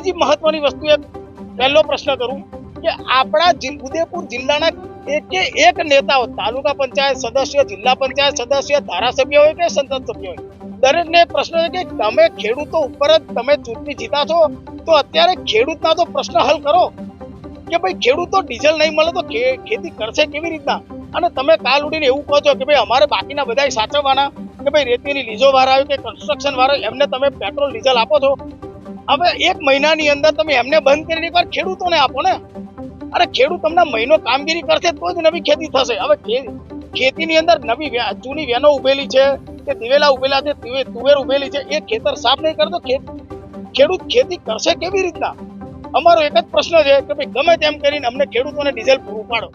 બીજી મહત્વની વસ્તુ એક પહેલો પ્રશ્ન કરું કે આપણા ઉદયપુર જિલ્લાના એક નેતાઓ, તાલુકા પંચાયત સદસ્ય, જિલ્લા પંચાયત સદસ્ય, ધારાસભ્ય હોય કે સંસદ સભ્ય હોય, દરેકને પ્રશ્ન છે કે તમે ખેડૂતો ઉપર જ તમે ચૂંટણી જીતા છો, તો અત્યારે ખેડૂતના તો પ્રશ્ન હલ કરો કે ભાઈ ખેડૂતો ડીઝલ નહીં મળે તો ખેતી કરશે કેવી રીતના? અને તમે કાલ ઉડીને એવું કહો છો કે ભાઈ અમારે બાકીના બધા સાચવવાના, કે ભાઈ રેતીની લીઝો વાળા આવે કે કન્સ્ટ્રક્શન વાળા એમને તમે પેટ્રોલ ડીઝલ આપો છો. હવે 1 મહિનાની અંદર તમે એમને બંધ કરીને એકવાર ખેડૂતોને આપો ને. અરે ખેડૂત તમને મહિનો કામગીરી કરશે તો જ નવી ખેતી થશે. હવે ખેતીની અંદર નવી જૂની વેનો ઉભેલી છે, કે દિવેલા ઉભેલા છે, તુવેર ઉભેલી છે, એ ખેતર સાફ નહીં કરતો ખેડૂત ખેતી કરશે કેવી રીતના? અમારો એક જ પ્રશ્ન છે કે ભાઈ ગમે તેમ કરીને અમને ખેડૂતોને ડીઝલ પૂરું પાડો.